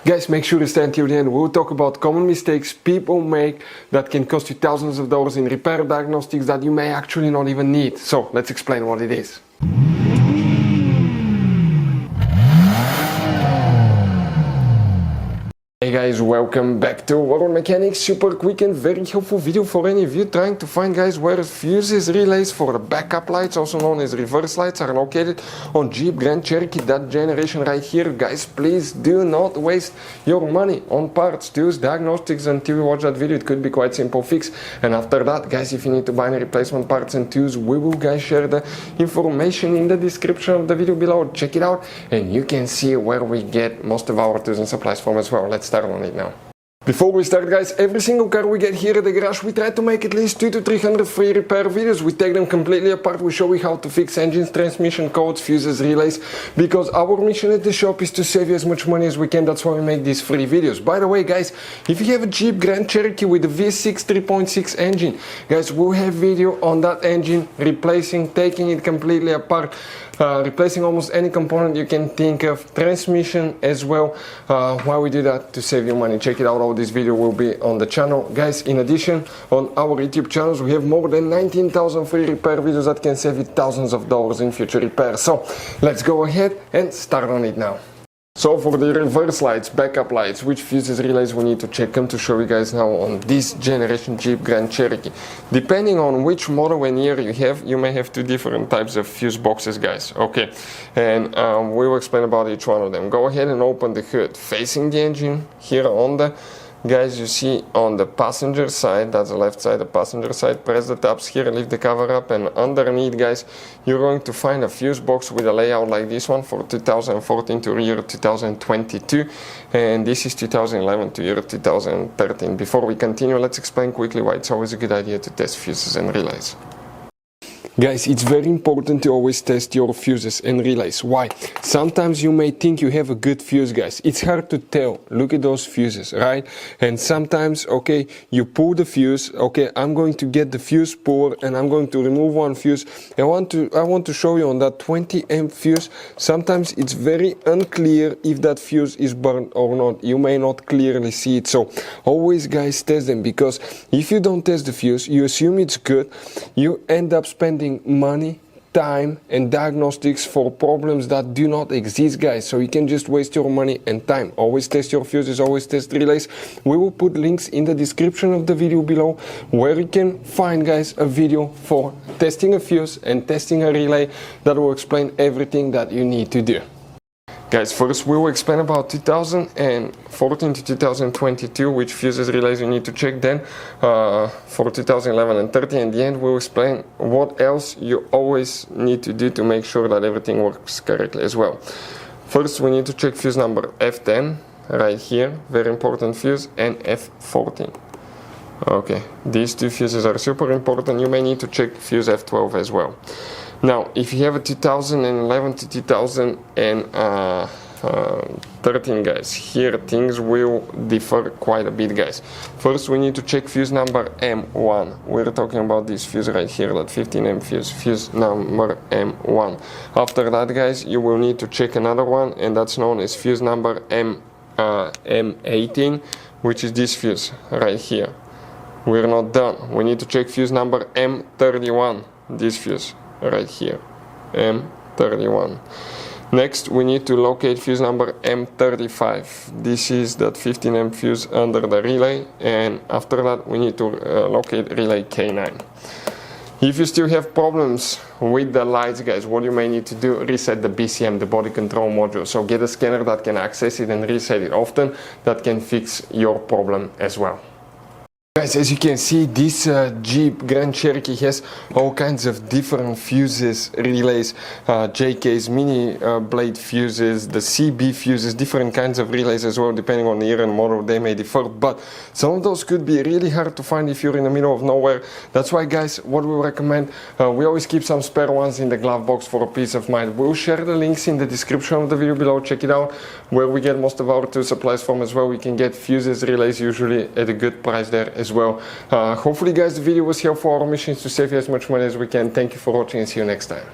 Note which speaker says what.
Speaker 1: Guys, make sure to stay until the end. We'll talk about common mistakes people make that can cost you thousands of dollars in repair diagnostics that you may actually not even need. So let's explain what it is. Hey guys, welcome back to World Mechanics. Super quick and very helpful video for any of you trying to find, guys, where fuses relays for the backup lights, also known as reverse lights, are located on Jeep Grand Cherokee, that generation right here. Guys, please do not waste your money on parts, tools, diagnostics until you watch that video. It could be quite simple fix. And after that, guys, if you need to buy any replacement parts and tools, we will, guys, share the information in the description of the video below. Check it out and you can see where we get most of our tools and supplies from as well. Let's start on it now. Before we start, guys, every single car we get here at the garage, we try to make at least 200 to 300 free repair videos. We take them completely apart. We show you how to fix engines, transmission codes, fuses, relays, because our mission at the shop is to save you as much money as we can. That's why we make these free videos. By the way, guys, if you have a Jeep Grand Cherokee with a V6 3.6 engine, guys, we'll have video on that engine, replacing, taking it completely apart, replacing almost any component you can think of, transmission as well. Why we do that? To save you money. Check it out. All this video will be on the channel, guys. In addition, on our YouTube channels, we have more than 19,000 free repair videos that can save you thousands of dollars in future repairs. So let's go ahead and start on it now. So for the reverse lights, backup lights, which fuses, relays we need to check them, to show you guys now on this generation Jeep Grand Cherokee. Depending on which model and year you have, you may have two different types of fuse boxes, guys. Okay, and we will explain about each one of them. Go ahead and open the hood facing the engine. Here on the, guys, you see on the passenger side, that's the left side, the passenger side, press the tabs here, lift the cover up, and underneath, guys, you're going to find a fuse box with a layout like this one for 2014 to year 2022, and this is 2011 to year 2013. Before we continue, let's explain quickly why it's always a good idea to test fuses and relays. Guys, it's very important to always test your fuses and relays. Why? Sometimes you may think you have a good fuse, guys. It's hard to tell. Look at those fuses, right? And sometimes, okay, you pull the fuse. Okay, I'm going to get the fuse puller and I'm going to remove one fuse. I want to show you on that 20 amp fuse. Sometimes it's very unclear if that fuse is burned or not. You may not clearly see it. So always, guys, test them, because if you don't test the fuse, you assume it's good. You end up spending money, time, and diagnostics for problems that do not exist, guys. So you can just waste your money and time. Always test your fuses, always test relays. We will put links in the description of the video below where you can find, guys, a video for testing a fuse and testing a relay that will explain everything that you need to do. Guys, first we will explain about 2014 to 2022, which fuses, relays you need to check. Then for 2011 and 13, in the end we will explain what else you always need to do to make sure that everything works correctly as well. First, we need to check fuse number F10 right here, very important fuse, and F14. Okay, these two fuses are super important. You may need to check fuse F12 as well. Now, if you have a 2011 to 2013, guys, here things will differ quite a bit, guys. First, we need to check fuse number M1. We're talking about this fuse right here, that 15 amp fuse, fuse number M1. After that, guys, you will need to check another one, and that's known as fuse number M18, which is this fuse right here. We're not done. We need to check fuse number M31, this fuse right here, M31. Next, we need to locate fuse number M35. This is that 15 amp fuse under the relay, and after that we need to locate relay K9. If you still have problems with the lights, guys, what you may need to do, reset the BCM, the body control module. So get a scanner that can access it and reset it often. That can fix your problem as well. Guys, as you can see, this Jeep Grand Cherokee has all kinds of different fuses, relays, JKs, mini blade fuses, the CB fuses, different kinds of relays as well, depending on the year and model, they may differ, but some of those could be really hard to find if you're in the middle of nowhere. That's why, guys, what we recommend, we always keep some spare ones in the glove box for a peace of mind. We'll share the links in the description of the video below. Check it out, where we get most of our tool supplies from as well. We can get fuses, relays usually at a good price there as well. Hopefully, guys, the video was helpful. Our mission is to save you as much money as we can. Thank you for watching and see you next time.